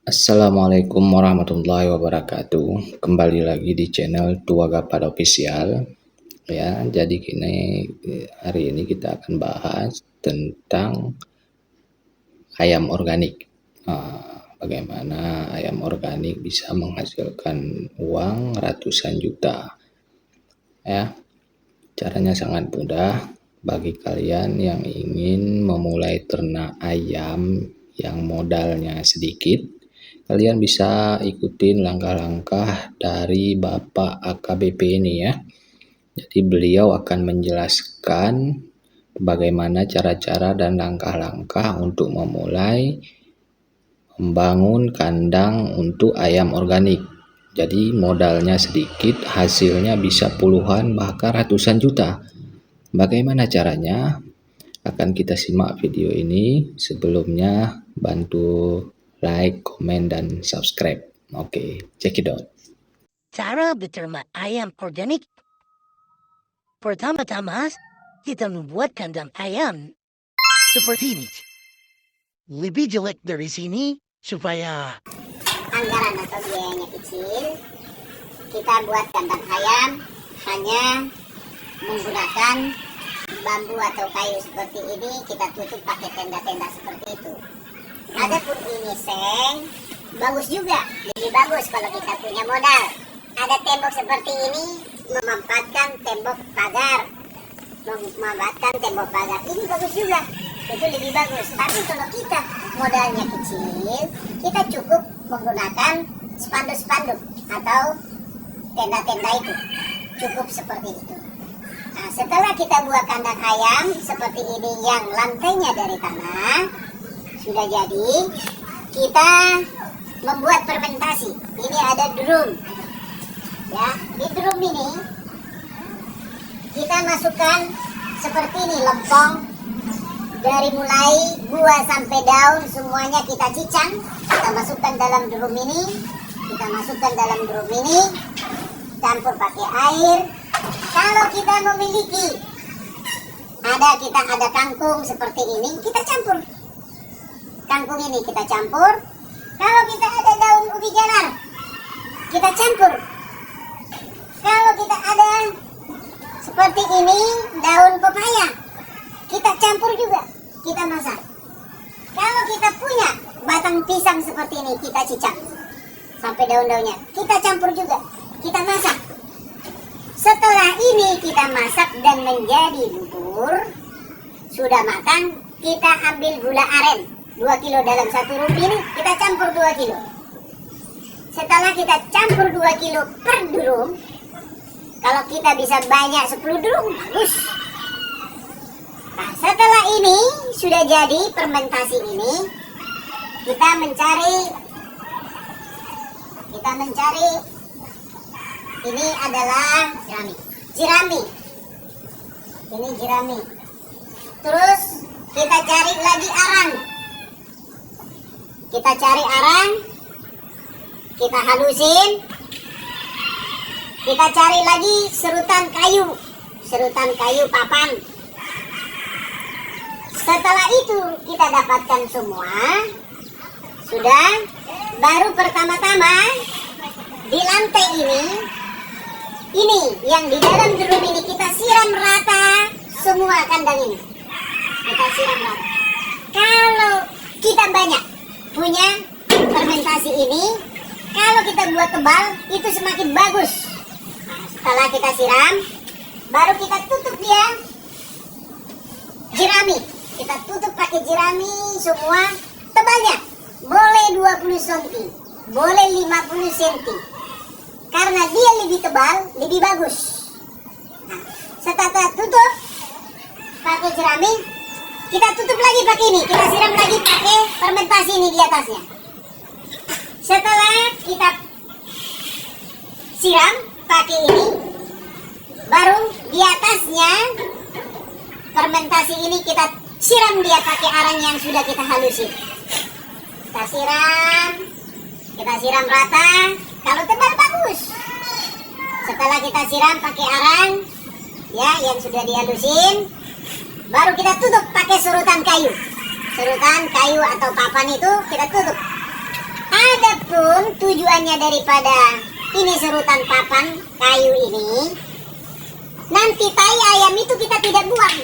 Assalamualaikum warahmatullahi wabarakatuh. Kembali lagi di channel Tua Gapar Official. Ya, jadi hari ini kita akan bahas tentang ayam organik. Bagaimana ayam organik bisa menghasilkan uang ratusan juta. Ya, caranya sangat mudah bagi kalian yang ingin memulai ternak ayam yang modalnya sedikit. Kalian bisa ikutin langkah-langkah dari Bapak AKBP ini ya. Jadi beliau akan menjelaskan bagaimana cara-cara dan langkah-langkah untuk memulai membangun kandang untuk ayam organik. Jadi modalnya sedikit, hasilnya bisa puluhan bahkan ratusan juta. Bagaimana caranya? Akan kita simak video ini. Sebelumnya bantu like, komen, dan subscribe. Oke, check it out. Cara berternak ayam organik. Pertama-tama, kita membuat kandang ayam seperti ini. Lebih jelek dari sini supaya anggaran atau biayanya kecil. Kita buat kandang ayam hanya menggunakan bambu atau kayu seperti ini, kita tutup pakai tenda-tenda seperti itu. Adapun ini seng, bagus juga, lebih bagus kalau kita punya modal. Ada tembok seperti ini, memanfaatkan tembok pagar, ini bagus juga, itu lebih bagus. Tapi kalau kita modalnya kecil, kita cukup menggunakan spanduk-spanduk atau tenda-tenda itu, cukup seperti itu. Nah, setelah kita buat kandang ayam seperti ini yang lantainya dari tanah sudah jadi, kita membuat fermentasi. Ini ada drum, ya. Di drum ini kita masukkan seperti ini lempong, dari mulai buah sampai daun semuanya kita cicang, kita masukkan dalam drum ini, campur pakai air. Kalau kita memiliki ada kangkung seperti ini, kita campur. Kangkung ini kita campur. Kalau kita ada daun ubi jalar, kita campur. Kalau kita ada seperti ini daun pepaya, kita campur juga, kita masak. Kalau kita punya batang pisang seperti ini, kita cicak sampai daun-daunnya, kita campur juga, kita masak. Setelah ini kita masak dan menjadi bubur, sudah matang, kita ambil gula aren 2 kilo dalam satu rum ini, kita campur 2 kilo. Setelah kita campur 2 kilo per drum, kalau kita bisa banyak 10 drum, bagus. Nah, setelah ini sudah jadi fermentasi ini, kita mencari ini adalah jerami. Ini jerami. Terus kita cari lagi arang. Kita halusin. Kita cari lagi serutan kayu papan. Setelah itu kita dapatkan semua. Sudah, baru pertama-tama di lantai ini yang di dalam drum ini kita siram rata semua kandang ini. Kita siram rata. Kalau kita banyak punya fermentasi ini, kalau kita buat tebal itu semakin bagus. Nah, setelah kita siram, baru kita tutup dia jerami. Kita tutup pakai jerami semua, tebalnya boleh 20 cm, boleh 50 cm. Karena dia lebih tebal, lebih bagus. Nah, setelah tutup pakai jerami, kita tutup lagi pakai ini. Kita siram lagi pakai fermentasi ini di atasnya. Setelah kita siram pakai ini, baru di atasnya fermentasi ini kita siram dia pakai arang yang sudah kita halusin. Kita siram rata. Kalau tebal bagus. Setelah kita siram pakai arang, ya, yang sudah dihalusin, baru kita tutup pakai serutan kayu atau papan itu kita tutup. Ada Adapun tujuannya daripada ini serutan papan kayu ini, nanti tai ayam itu kita tidak buang,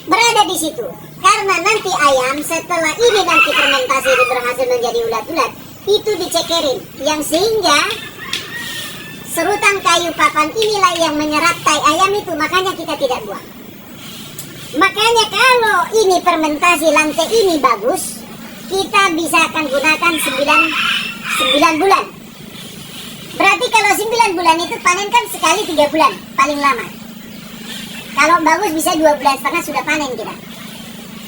berada di situ. Karena nanti ayam setelah ini nanti fermentasi ini berhasil menjadi ulat-ulat, itu dicekerin, yang sehingga serutan kayu papan inilah yang menyerap tai ayam itu, makanya kita tidak buang. Makanya kalau ini fermentasi lantai ini bagus, kita bisa akan gunakan 9 bulan. Berarti kalau 9 bulan itu panen kan sekali 3 bulan paling lama. Kalau bagus bisa 2,5 bulan sudah panen kita.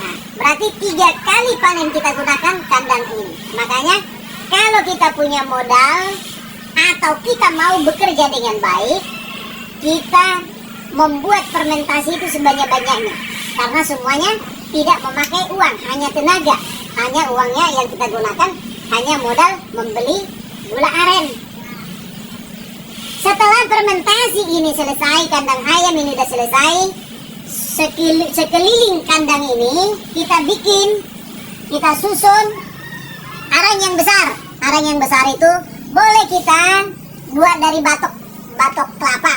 Nah, berarti 3 kali panen kita gunakan kandang ini. Makanya kalau kita punya modal atau kita mau bekerja dengan baik, kita membuat fermentasi itu sebanyak-banyaknya. Karena semuanya tidak memakai uang, hanya tenaga. Hanya uangnya yang kita gunakan hanya modal membeli gula aren. Setelah fermentasi ini selesai, kandang ayam ini sudah selesai, sekeliling kandang ini kita susun arang yang besar. Arang yang besar itu boleh kita buat dari batok kelapa,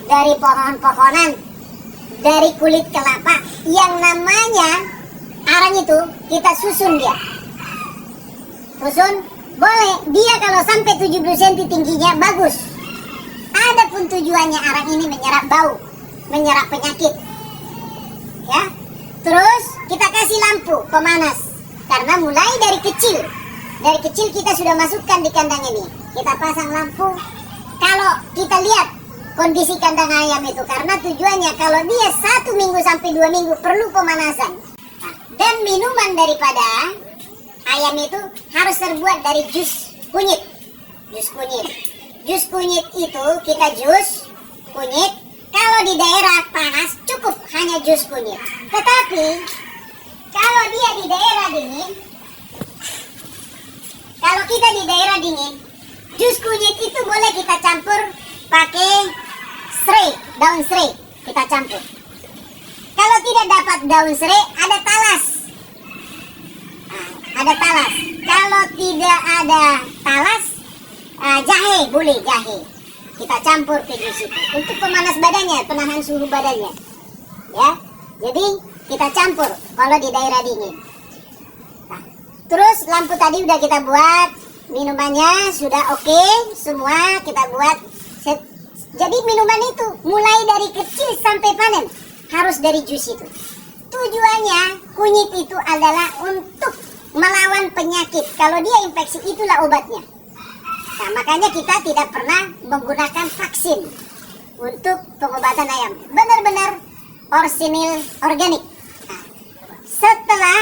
dari pohon-pohonan, dari kulit kelapa. Yang namanya arang itu kita susun dia. Susun boleh, dia kalau sampai 70 cm tingginya bagus. Adapun tujuannya arang ini menyerap bau, menyerap penyakit. Ya. Terus kita kasih lampu pemanas. Karena mulai dari kecil kita sudah masukkan di kandang ini. Kita pasang lampu. Kalau kita lihat kondisi kandang ayam itu, karena tujuannya kalau dia 1 minggu sampai 2 minggu perlu pemanasan. Dan minuman daripada ayam itu harus terbuat dari jus kunyit. Jus kunyit itu kita jus kunyit. Kalau di daerah panas cukup hanya jus kunyit. Tetapi kalau dia di daerah dingin, kalau kita di daerah dingin, jus kunyit itu boleh kita campur pakai daun serai, kita campur. Kalau tidak dapat daun serai, ada talas. Ada talas. Kalau tidak ada talas, jahe, boleh jahe. Kita campur ke jus itu untuk pemanas badannya, penahan suhu badannya. Ya, jadi kita campur kalau di daerah dingin. Nah, terus lampu tadi udah kita buat, minumannya sudah oke, semua kita buat. Jadi minuman itu mulai dari kecil sampai panen harus dari jus itu. Tujuannya kunyit itu adalah untuk melawan penyakit. Kalau dia infeksi itulah obatnya. Nah, makanya kita tidak pernah menggunakan vaksin untuk pengobatan ayam. Benar-benar orisinil organik. Nah, setelah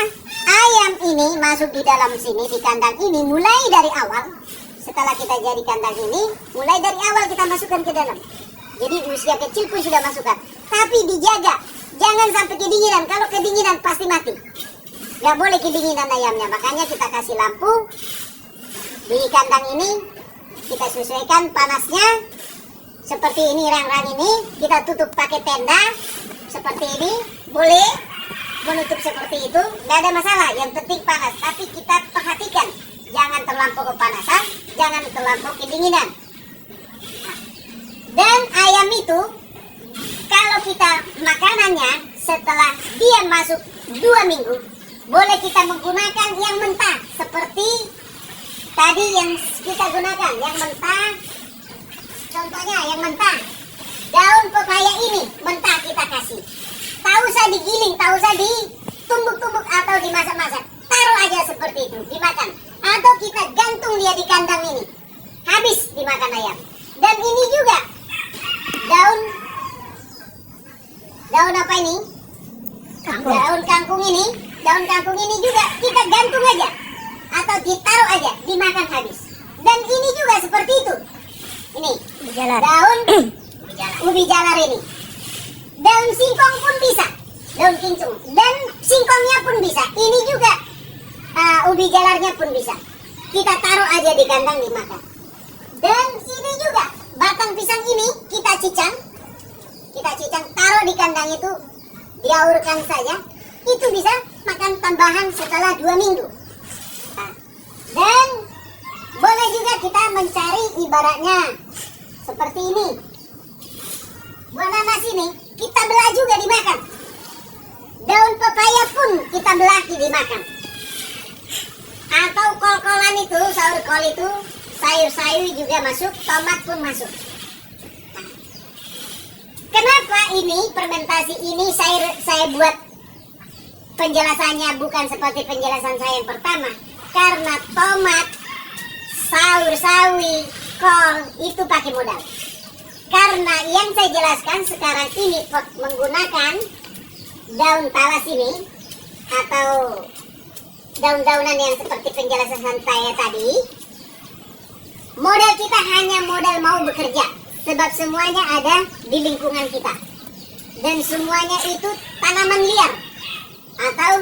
ayam ini masuk di dalam sini, di kandang ini, mulai dari awal, setelah kita jadi kandang ini, mulai dari awal kita masukkan ke dalam. Jadi usia kecil pun sudah masukkan. Tapi dijaga, jangan sampai kedinginan. Kalau kedinginan pasti mati. Gak boleh kedinginan ayamnya. Makanya kita kasih lampu di kandang ini. Kita sesuaikan panasnya. Seperti ini, rang-rang ini. Kita tutup pakai tenda. Seperti ini. Boleh menutup seperti itu. Gak ada masalah. Yang penting panas. Tapi kita perhatikan. Jangan terlampau kepanasan. Jangan terlampau kedinginan. Dan ayam itu, kalau kita makanannya setelah dia masuk 2 minggu, boleh kita menggunakan yang mentah. Seperti tadi yang kita gunakan, yang mentah. Contohnya yang mentah, daun pepaya ini mentah kita kasih. Tak usah digiling, tak usah ditumbuk-tumbuk atau dimasak-masak. Taruh aja seperti itu, dimakan. Atau kita gantung dia di kandang ini. Habis dimakan ayam. Dan ini juga daun apa ini? Kangkung. Daun kangkung ini. Daun kangkung ini juga kita gantung aja. Atau ditaruh aja, dimakan habis. Dan ini juga seperti itu. Ini daun ubi jalar ini. Daun singkong pun bisa. Daun kincung. Dan singkongnya pun bisa. Ini juga ubi jalarnya pun bisa. Kita taruh aja di kandang dimakan. Dan ini juga batang pisang ini kita cicang. Kita cicang, taruh di kandang itu, diaurkan saja. Itu bisa makan tambahan setelah 2 minggu. Nah, dan boleh ibaratnya seperti ini. Buah nanas ini kita belah juga dimakan. Daun pepaya pun kita belah dimakan. Atau kol-kolan itu, sayur kol itu, sayur-sayur juga masuk, tomat pun masuk. Kenapa ini fermentasi ini saya buat penjelasannya bukan seperti penjelasan saya yang pertama? Karena tomat, sayur-sayur, kol itu pakai modal. Karena yang saya jelaskan sekarang ini menggunakan daun talas ini atau daun-daunan yang seperti penjelasan saya tadi, modal kita hanya modal mau bekerja, sebab semuanya ada di lingkungan kita dan semuanya itu tanaman liar atau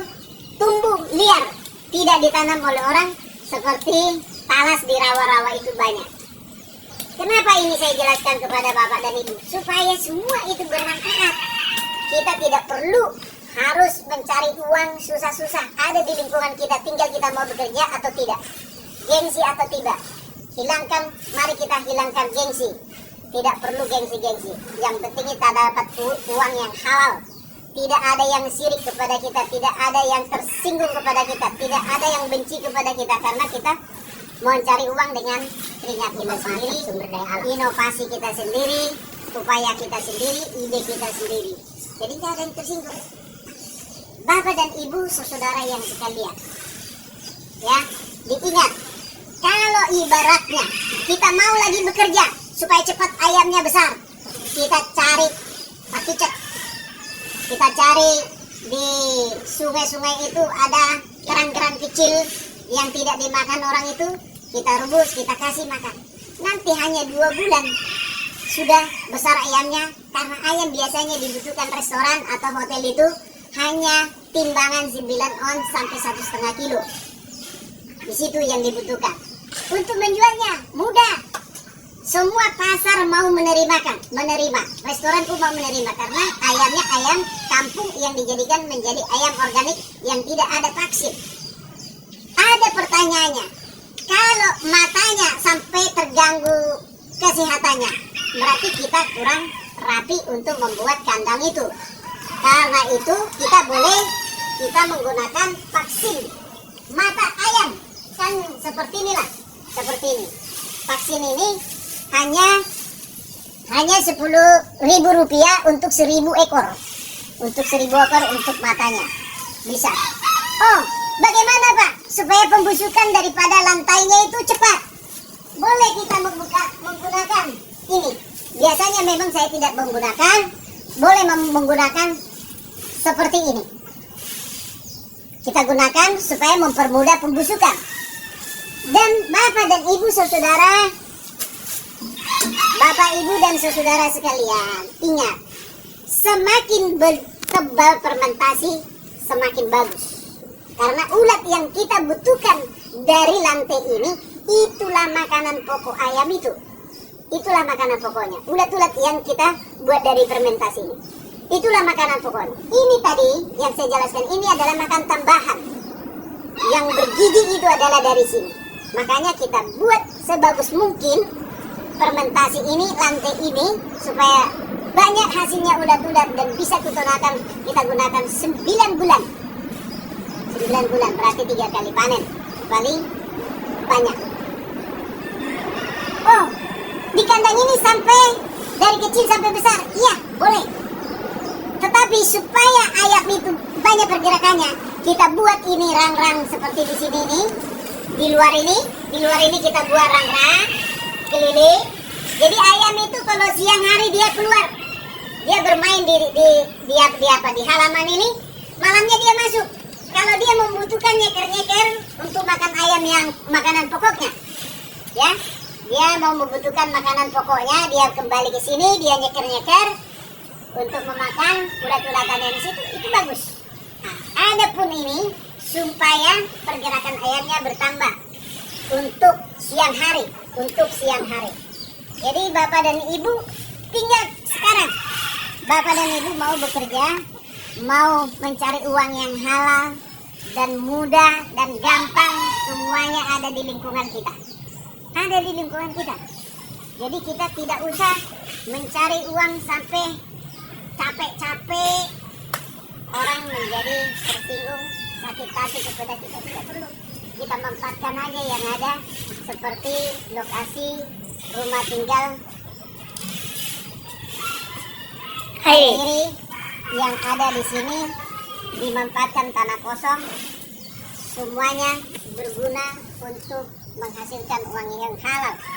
tumbuh liar, tidak ditanam oleh orang seperti talas di rawa-rawa itu banyak. Kenapa ini saya jelaskan kepada Bapak dan Ibu? Supaya semua itu bermanfaat. Kita tidak perlu harus mencari uang susah-susah. Ada di lingkungan kita, tinggal kita mau bekerja atau tidak. Gengsi atau tidak. Mari kita hilangkan gengsi. Tidak perlu gengsi-gengsi. Yang penting kita dapat uang yang halal. Tidak ada yang sirik kepada kita. Tidak ada yang tersinggung kepada kita. Tidak ada yang benci kepada kita. Karena kita mau cari uang dengan keringat kita sendiri, sumber daya alam, inovasi kita sendiri, upaya kita sendiri, ide kita sendiri. Jadi tidak ada yang tersinggung. Bapak dan Ibu, saudara yang sekalian, ya, diingat, kalau ibaratnya kita mau lagi bekerja supaya cepat ayamnya besar, kita cari pakicek, kita cari di sungai-sungai itu ada kerang-kerang kecil yang tidak dimakan orang itu, kita rebus, kita kasih makan. Nanti hanya 2 bulan sudah besar ayamnya, karena ayam biasanya dibutuhkan restoran atau hotel itu hanya timbangan 9 ons sampai 1,5 kilo. Di situ yang dibutuhkan. Untuk menjualnya mudah. Semua pasar mau menerima, restoran pun mau menerima, karena ayamnya ayam kampung yang dijadikan menjadi ayam organik yang tidak ada vaksin. Ada pertanyaannya, kalau matanya sampai terganggu kesehatannya, berarti kita kurang rapi untuk membuat kandang itu. Karena itu kita menggunakan vaksin mata ayam, kan seperti inilah, seperti ini. Vaksin ini hanya 10.000 rupiah untuk 1.000 ekor, untuk 1.000 ekor untuk matanya bisa. Oh, bagaimana Pak supaya pembusukan daripada lantainya itu cepat? Boleh kita menggunakan ini. Biasanya memang saya tidak menggunakan, boleh menggunakan seperti ini. Kita gunakan supaya mempermudah pembusukan. Dan Bapak dan Ibu saudara, Bapak Ibu dan saudara sekalian, ingat, semakin tebal fermentasi semakin bagus. Karena ulat yang kita butuhkan dari lantai ini, itulah makanan pokok ayam itu. Itulah makanan pokoknya. Ulat-ulat yang kita buat dari fermentasi ini. Itulah makanan pokoknya. Ini tadi yang saya jelaskan, ini adalah makan tambahan. Yang bergizi itu adalah dari sini. Makanya kita buat sebagus mungkin fermentasi ini, lantai ini, supaya banyak hasilnya ulat-ulat dan bisa kita gunakan 9 bulan. 9 bulan berarti 3 kali panen, paling banyak. Oh, di kandang ini sampai dari kecil sampai besar, iya boleh. Tetapi supaya ayam itu banyak pergerakannya, kita buat ini rang-rang seperti di sini nih. Di luar ini kita buat rang-rang keliling. Jadi ayam itu kalau siang hari dia keluar, dia bermain di halaman ini, malamnya dia masuk. Kalau dia membutuhkan nyeker-nyeker untuk makan ayam yang makanan pokoknya, ya, dia mau membutuhkan makanan pokoknya, dia kembali ke sini, dia nyeker-nyeker untuk memakan ulat-ulatan yang di situ, itu bagus. Nah, adapun ini supaya pergerakan ayamnya bertambah untuk siang hari, Jadi Bapak dan Ibu tinggal sekarang, Bapak dan Ibu mau bekerja, mau mencari uang yang halal dan mudah dan gampang, semuanya ada di lingkungan kita. Ada di lingkungan kita. Jadi kita tidak usah mencari uang sampai capek-capek, orang menjadi tersinggung, sakit hati kepada kita. Tidak perlu. Kita manfaatkan aja yang ada, seperti lokasi rumah tinggal kiri yang ada di sini, dimanfaatkan tanah kosong, semuanya berguna untuk menghasilkan uang yang halal.